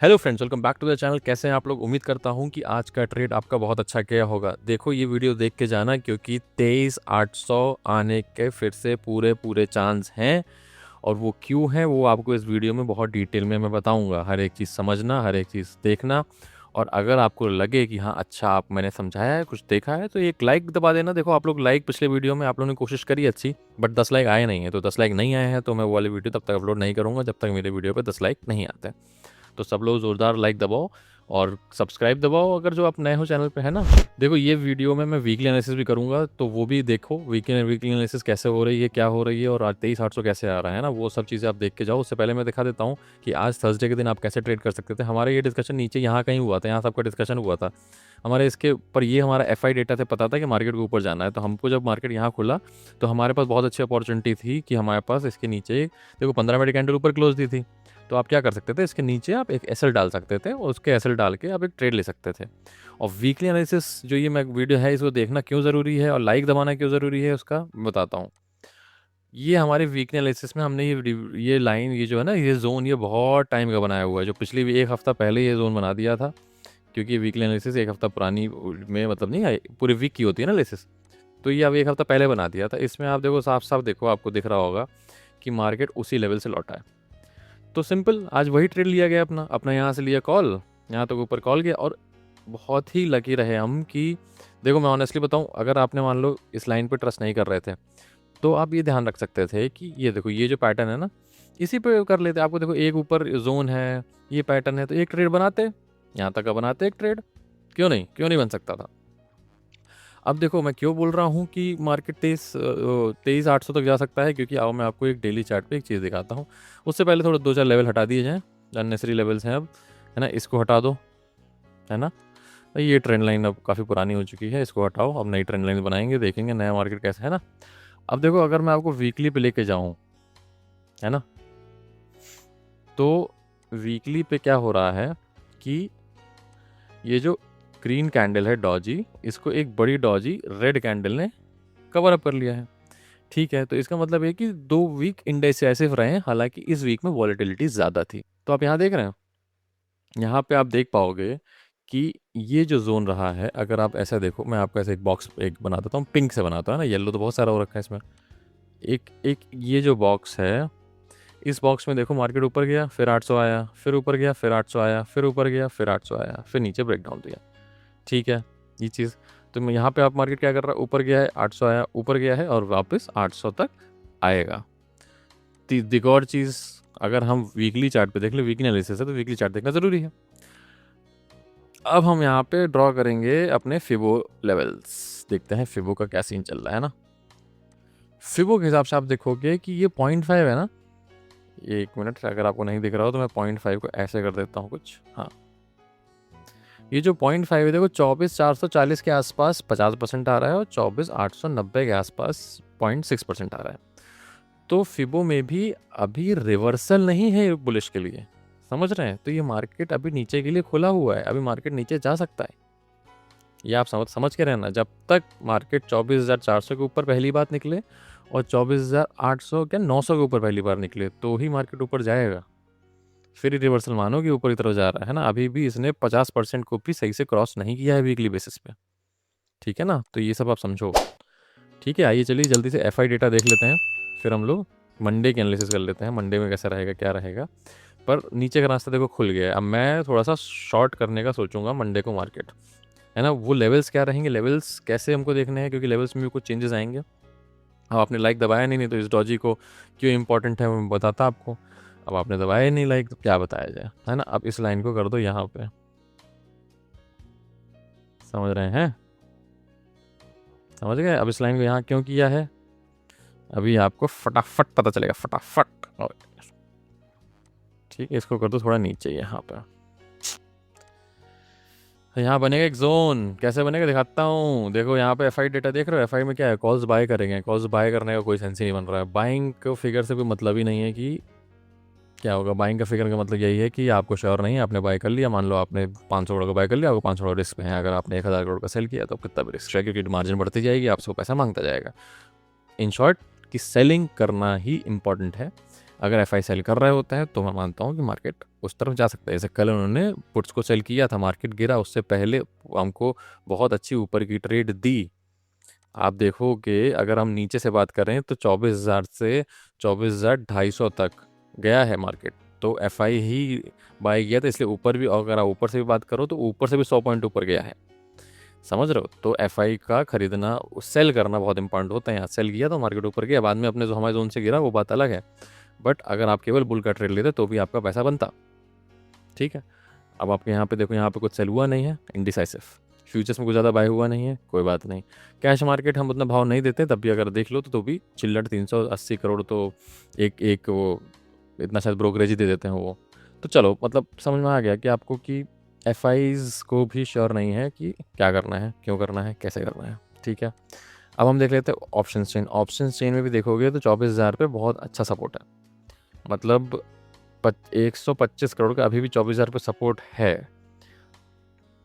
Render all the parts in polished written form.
Hello friends, welcome back to the channel. कैसे हैं आप लोग? उम्मीद करता हूं कि आज का ट्रेड आपका बहुत अच्छा गया होगा। देखो ये वीडियो देख के जाना, क्योंकि 23,800 आने के फिर से पूरे पूरे चांस हैं। और वो क्यों है वो आपको इस वीडियो में बहुत डिटेल में मैं बताऊंगा। हर एक चीज़ समझना, हर एक चीज़ देखना। और अगर आपको लगे कि हाँ अच्छा आप मैंने समझाया है, कुछ देखा है, तो एक लाइक दबा देना। देखो आप लोग लाइक पिछले वीडियो में आप लोगों ने कोशिश करी अच्छी, बट 10 लाइक आए नहीं है। तो 10 लाइक नहीं आए हैं तो मैं वो वाली वीडियो तब तक अपलोड नहीं करूँगा जब तक मेरे वीडियो पे 10 लाइक नहीं आते हैं। तो सब लोग ज़ोरदार लाइक दबाओ और सब्सक्राइब दबाओ अगर जो आप नए हो चैनल पे, है ना। देखो ये वीडियो में मैं वीकली एनालिसिस भी करूंगा, तो वो भी देखो वीकली एनालिसिस कैसे हो रही है, क्या हो रही है, और आज 23,800 कैसे आ रहा है ना, वो सब चीज़ें आप देख के जाओ। उससे पहले मैं दिखा देता हूँ कि आज थर्सडे के दिन आप कैसे ट्रेड कर सकते थे। हमारा ये डिस्कशन नीचे यहाँ कहीं हुआ था, यहाँ सबका डिस्कशन हुआ था हमारे इसके ऊपर। ये हमारा एफआई डेटा से पता था कि मार्केट को ऊपर जाना है, तो हमको जब मार्केट यहाँ खुला तो हमारे पास बहुत अच्छी अपॉर्चुनिटी थी कि हमारे पास इसके नीचे देखो 15 मिनट कैंडल ऊपर क्लोज दी थी। तो आप क्या कर सकते थे, इसके नीचे आप एक एसएल डाल सकते थे और उसके एसएल डाल के आप एक ट्रेड ले सकते थे। और वीकली एनालिसिस जो ये मैं वीडियो है इसको देखना क्यों ज़रूरी है और लाइक दबाना क्यों ज़रूरी है उसका मैं बताता हूँ। ये हमारे वीकली एनालिसिस में हमने ये लाइन, ये जो है ना, ये जोन, ये बहुत टाइम का बनाया हुआ है। जो पिछली भी एक हफ्ता पहले ये जोन बना दिया था, क्योंकि वीकली एनालिसिस एक हफ्ता पुरानी में मतलब नहीं पूरे वीक की होती है ना एनालिसिस। तो ये अब एक हफ्ता पहले बना दिया था। इसमें आप देखो साफ साफ देखो, आपको दिख रहा होगा कि मार्केट उसी लेवल से लौटा है। तो सिंपल आज वही ट्रेड लिया गया, अपना अपना यहाँ से लिया कॉल, यहाँ तक ऊपर कॉल गया। और बहुत ही लकी रहे हम कि देखो मैं ऑनेस्टली बताऊँ, अगर आपने मान लो इस लाइन पे ट्रस्ट नहीं कर रहे थे तो आप ये ध्यान रख सकते थे कि ये देखो ये जो पैटर्न है ना, इसी पे कर लेते। आपको देखो एक ऊपर जोन है, ये पैटर्न है, तो एक ट्रेड बनाते, यहाँ तक का बनाते एक ट्रेड। क्यों नहीं बन सकता था। अब देखो मैं क्यों बोल रहा हूँ कि मार्केट 23,800 तक जा सकता है, क्योंकि आओ मैं आपको एक डेली चार्ट पे एक चीज़ दिखाता हूँ। उससे पहले थोड़ा 2-4 लेवल हटा दिए जाएँ, अननेसरी लेवल्स हैं अब, है ना। इसको हटा दो, है ना। ये ट्रेंड लाइन अब काफ़ी पुरानी हो चुकी है, इसको हटाओ। अब नई ट्रेंड लाइन बनाएंगे, देखेंगे नया मार्केट कैसा है ना। अब देखो अगर मैं आपको वीकली पे लेके जाऊँ, है ना, तो वीकली पे क्या हो रहा है कि ये जो ग्रीन कैंडल है डॉजी, इसको एक बड़ी डॉजी रेड कैंडल ने कवर अप कर लिया है। ठीक है, तो इसका मतलब है कि 2 वीक इंडेसिसिव रहे हैं, हालांकि इस वीक में वॉलेटिलिटी ज़्यादा थी। तो आप यहाँ देख रहे हैं, यहाँ पे आप देख पाओगे कि ये जो जोन रहा है, अगर आप ऐसा देखो, मैं आपको ऐसे एक बॉक्स एक बना देता हूँ, पिंक से बनाता हूँ ना, येलो तो बहुत सारा हो रखा है इसमें। एक एक ये जो बॉक्स है, इस बॉक्स में देखो मार्केट ऊपर गया, फिर 800 आया, फिर ऊपर गया, फिर 800 आया, फिर ऊपर गया, फिर 800 आया, फिर नीचे ब्रेकडाउन दिया। ठीक है, ये चीज़। तो मैं यहाँ पे आप मार्केट क्या कर रहा है, ऊपर गया है, 800 आया, ऊपर गया है और वापस 800 तक आएगा। एक और चीज़, अगर हम वीकली चार्ट पे देख ले, वीकली एनालिसिस है तो वीकली चार्ट देखना ज़रूरी है। अब हम यहाँ पे ड्रॉ करेंगे अपने फिबो लेवल्स, देखते हैं फिबो का क्या सीन चल रहा है ना। फिबो के हिसाब से आप देखोगे कि ये 0.5 है ना। ये 1 मिनट, अगर आपको नहीं दिख रहा हो तो मैं 0.5 को ऐसे कर देता हूँ कुछ। हाँ, ये जो 0.5 है देखो, 24,440 के आसपास 50% आ रहा है और 24,890 के आसपास 0.6% आ रहा है। तो फिबो में भी अभी रिवर्सल नहीं है बुलिश के लिए, समझ रहे हैं। तो ये मार्केट अभी नीचे के लिए खुला हुआ है, अभी मार्केट नीचे जा सकता है। ये आप समझ के रहना, जब तक मार्केट 24,400 के ऊपर पहली बार निकले और 24,800 क्या 900 के ऊपर पहली बार निकले तो ही मार्केट ऊपर जाएगा। फिर रिवर्सल मानो कि ऊपर की तरफ जा रहा है ना। अभी भी इसने 50% को भी सही से क्रॉस नहीं किया है वीकली बेसिस पे, ठीक है ना। तो ये सब आप समझो, ठीक है। आइए चलिए जल्दी से एफआई डेटा देख लेते हैं, फिर हम लोग मंडे की एनालिसिस कर लेते हैं, मंडे में कैसा रहेगा क्या रहेगा। पर नीचे का रास्ता देखो खुल गया है। अब मैं थोड़ा सा शॉर्ट करने का सोचूंगा मंडे को मार्केट, है ना। वो लेवल्स क्या रहेंगे, लेवल्स कैसे हमको देखने हैं, क्योंकि लेवल्स में भी कुछ चेंजेस आएंगे। अब आपने लाइक दबाया नहीं तो इस डॉजी को क्यों इंपॉर्टेंट है वो मैं बताता आपको। अब आपने दबाया नहीं लाइक, तो क्या बताया जाए, है ना। अब इस लाइन को कर दो यहाँ पे, समझ रहे हैं, समझ गए। अब इस लाइन को यहाँ क्यों किया है, अभी आपको फटाफट पता चलेगा, फटाफट। ठीक है, इसको कर दो थोड़ा नीचे यहाँ पे। यहाँ बनेगा एक जोन, कैसे बनेगा दिखाता हूँ। देखो यहाँ पे एफआई डेटा देख रहे हो, एफआई में क्या है, कॉल्स बाय करेंगे। कॉल्स बाय करने का कोई सेंस ही नहीं बन रहा है। बाइंग को फिगर से कोई मतलब ही नहीं है कि क्या होगा। बाइंग का फिगर का मतलब यही है कि आपको श्योर नहीं है, आपने बाय कर लिया, मान लो आपने 500 करोड़ का बाय कर लिया, आपको 500 करोड़ रिस्क में है। अगर आपने 1,000 करोड़ का सेल किया तो कितना भी रिस्क है, क्योंकि मार्जिन बढ़ती जाएगी, आपसे पैसा मांगता जाएगा। इन शॉर्ट कि सेलिंग करना ही इंपॉर्टेंट है। अगर एफआई सेल कर रहे होते हैं तो मैं मानता हूँ कि मार्केट उस तरफ जा सकता है। जैसे कल उन्होंने पुट्स को सेल किया था, मार्केट गिरा, उससे पहले हमको बहुत अच्छी ऊपर की ट्रेड दी। आप देखोगे अगर हम नीचे से बात करें तो 24,000 से 24,250 तक गया है मार्केट, तो एफआई ही बाय किया था, इसलिए ऊपर भी, अगर आप ऊपर से भी बात करो तो ऊपर से भी 100 पॉइंट ऊपर गया है, समझ रहे हो। तो एफआई का खरीदना, सेल करना बहुत इंपॉर्टेंट होता है। यहाँ सेल किया तो मार्केट ऊपर गया, बाद में अपने जो हमारे जोन से गिरा वो बात अलग है, बट अगर आप केवल बुल का ट्रेड लेते तो भी आपका पैसा बनता। ठीक है, अब आपके यहाँ पे देखो, यहाँ पे कुछ सेल हुआ नहीं है, इंडिसाइसिव। फ्यूचर्स में कुछ ज़्यादा बाय हुआ नहीं है, कोई बात नहीं। कैश मार्केट हम उतना भाव नहीं देते, तब भी अगर देख लो तो भी चिल्लट 380 करोड़ तो एक एक वो इतना शायद ब्रोकरेज ही दे देते हैं वो। तो चलो, मतलब समझ में आ गया कि आपको कि एफ को भी श्योर नहीं है कि क्या करना है, क्यों करना है, कैसे करना है। ठीक है, अब हम देख लेते हैं ऑप्शन चेन। ऑप्शन चेन में भी देखोगे तो 24,000 पे बहुत अच्छा सपोर्ट है, मतलब 125 करोड़ का अभी भी 24,000 पे सपोर्ट है।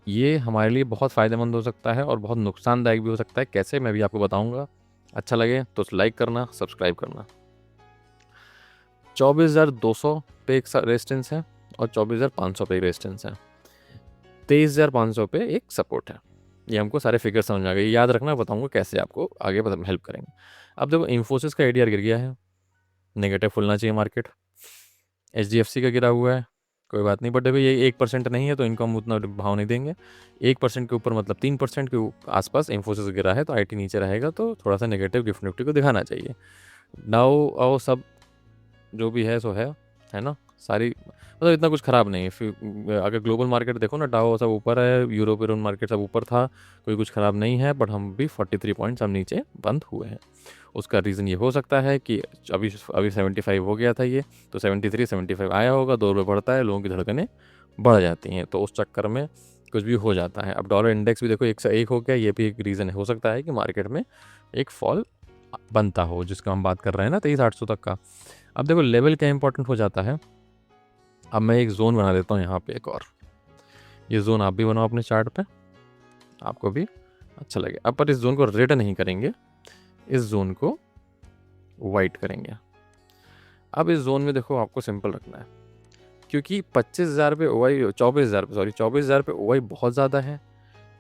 ये हमारे लिए बहुत फ़ायदेमंद हो सकता है और बहुत नुकसानदायक भी हो सकता है। कैसे, मैं भी आपको बताऊंगा। अच्छा लगे तो लाइक करना, सब्सक्राइब करना। 24,200 पे एक रेजिस्टेंस है और 24,500 पे एक रेजिस्टेंस है, 23,500 पे एक सपोर्ट है। ये हमको सारे फिगर समझ आ गए, याद रखना, बताऊंगा कैसे आपको आगे हेल्प करेंगे। अब देखो, इन्फोसिस का एडीआर गिर गया है, नेगेटिव खुलना चाहिए मार्केट। HDFC का गिरा हुआ है, कोई बात नहीं, बट देखो ये 1% नहीं है तो इनको हम उतना भाव नहीं देंगे। 1% के ऊपर मतलब 3% के आसपास इन्फोसिस गिरा है, तो आईटी नीचे रहेगा, तो थोड़ा सा नेगेटिव गिफ्ट निफ्टी को दिखाना चाहिए। नाउ आओ, सब जो भी है सो है ना, सारी मतलब इतना कुछ ख़राब नहीं है। फिर अगर ग्लोबल मार्केट देखो ना, डाउ सब ऊपर है, यूरोपियन मार्केट सब ऊपर था, कोई कुछ ख़राब नहीं है, बट हम भी 43 पॉइंट्स हम नीचे बंद हुए हैं। उसका रीज़न ये हो सकता है कि अभी 75 हो गया था ये, तो 73 75 आया होगा, 2 रुपये बढ़ता है, लोगों की धड़कनें बढ़ जाती हैं, तो उस चक्कर में कुछ भी हो जाता है। अब डॉलर इंडेक्स भी देखो 101 हो गया, ये भी एक रीज़न हो सकता है कि मार्केट में एक फॉल बनता हो, जिसका हम बात कर रहे हैं ना 23,800 तक का। अब देखो लेवल क्या इंपॉर्टेंट हो जाता है। अब मैं एक जोन बना देता हूँ यहाँ पे एक और, ये जोन आप भी बनाओ अपने चार्ट पे, आपको भी अच्छा लगे। अब पर इस जोन को रेड नहीं करेंगे, इस जोन को वाइट करेंगे। अब इस जोन में देखो आपको सिंपल रखना है, क्योंकि 25,000 पे ओआई, 24,000 पे ओआई बहुत ज़्यादा है।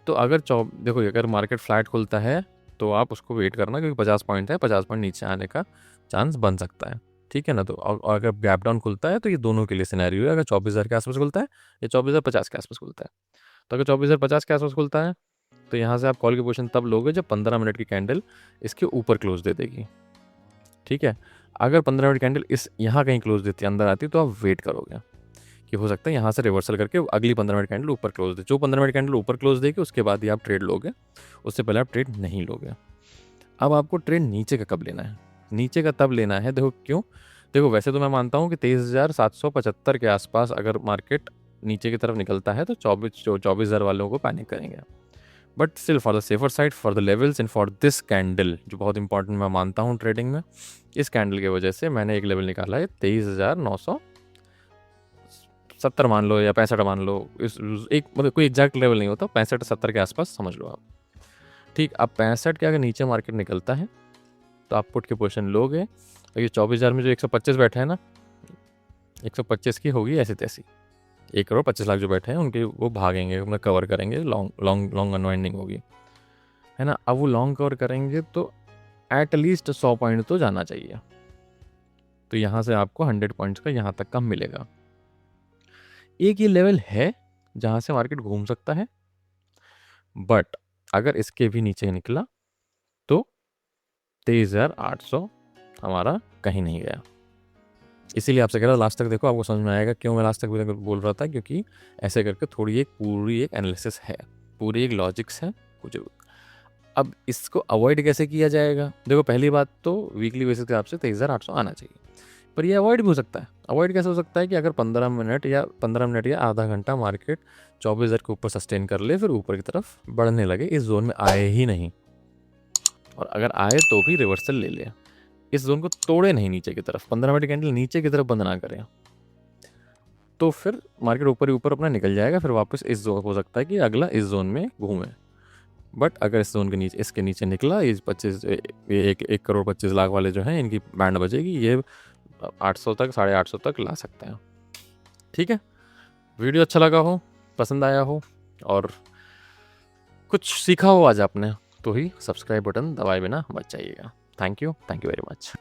तो अगर देखो, अगर मार्केट फ्लैट खुलता है तो आप उसको वेट करना, क्योंकि 50 पॉइंट है, 50 पॉइंट नीचे आने का चांस बन सकता है। ठीक है ना, तो और अगर गैप डाउन खुलता है तो ये दोनों के लिए सिनेरियो है। अगर 24,000 के आसपास खुलता है या 24,050 के आसपास खुलता है, तो अगर 24,050 के आसपास खुलता है तो यहाँ से आप कॉल की पोजीशन तब लोगे जब 15 मिनट की कैंडल इसके ऊपर क्लोज दे देगी। ठीक है, अगर 15 मिनट कैंडल इस यहाँ कहीं क्लोज देती है, अंदर आती है, तो आप वेट करोगे कि हो सकता है यहाँ से रिवर्सल करके अगली 15 मिनट कैंडल ऊपर क्लोज दे। जो 15 मिनट कैंडल ऊपर क्लोज देगी उसके बाद ही आप ट्रेड लोगे, उससे पहले आप ट्रेड नहीं लोगे। अब आपको ट्रेड नीचे का कब लेना है? नीचे का तब लेना है, देखो क्यों, देखो वैसे तो मैं मानता हूँ कि 23,775 के आसपास अगर मार्केट नीचे की तरफ निकलता है तो 24,000 वालों को पैनिक करेंगे, but still for the safer side, for the levels and for this candle, जो बहुत इंपॉर्टेंट मैं मानता हूँ ट्रेडिंग में, इस कैंडल की वजह से मैंने एक लेवल निकाला है 23,970 मान लो या 65 मान लो, इस एक मतलब कोई एग्जैक्ट लेवल नहीं होता, 65-70 के आसपास समझ लो आप। ठीक, अब 65 के अगर नीचे मार्केट निकलता है तो आप पुट की पोजीशन लोगे, और ये 24,000 में जो 125 बैठे हैं ना, 125 की होगी ऐसी तैसी, 1,25,00,000 जो बैठे हैं उनके वो भागेंगे, मतलब कवर करेंगे, लॉन्ग अनवाइंडिंग होगी, है ना। अब वो लॉन्ग कवर करेंगे तो एटलीस्ट 100 पॉइंट तो जाना चाहिए, तो यहाँ से आपको 100 पॉइंट्स का यहाँ तक का मिलेगा। एक ये लेवल है जहाँ से मार्केट घूम सकता है, बट अगर इसके भी नीचे निकला तो 23,800 हमारा कहीं नहीं गया। इसीलिए आपसे कह रहा लास्ट तक देखो, आपको समझ में आएगा क्यों मैं लास्ट तक बोल रहा था, क्योंकि ऐसे करके पूरी एक एनालिसिस है, पूरी एक लॉजिक्स है कुछ। अब इसको अवॉइड कैसे किया जाएगा? देखो पहली बात तो वीकली बेसिस के हिसाब से 23,800 आना चाहिए, पर ये अवॉइड भी हो सकता है। अवॉइड कैसे हो सकता है कि अगर 15 मिनट या आधा घंटा मार्केट 24,000 के ऊपर सस्टेन कर ले, फिर ऊपर की तरफ बढ़ने लगे, इस जोन में आए ही नहीं, और अगर आए तो भी रिवर्सल ले ले, इस जोन को तोड़े नहीं नीचे की तरफ, 15 मिनट कैंडल नीचे की तरफ बंद ना करें, तो फिर मार्केट ऊपर ही ऊपर अपना निकल जाएगा, फिर वापस इस जोन हो सकता है कि अगला इस जोन में घूमे। बट अगर इस जोन के नीचे, इसके नीचे निकला, ये 1 करोड़ 25 लाख वाले जो हैं इनकी बैंड बजेगी, ये 800 तक 850 तक ला सकते हैं। ठीक है, वीडियो अच्छा लगा हो, पसंद आया हो और कुछ सीखा हो आज आपने, तो ही सब्सक्राइब बटन दबाए बिना मत जाइएगा। Thank you very much.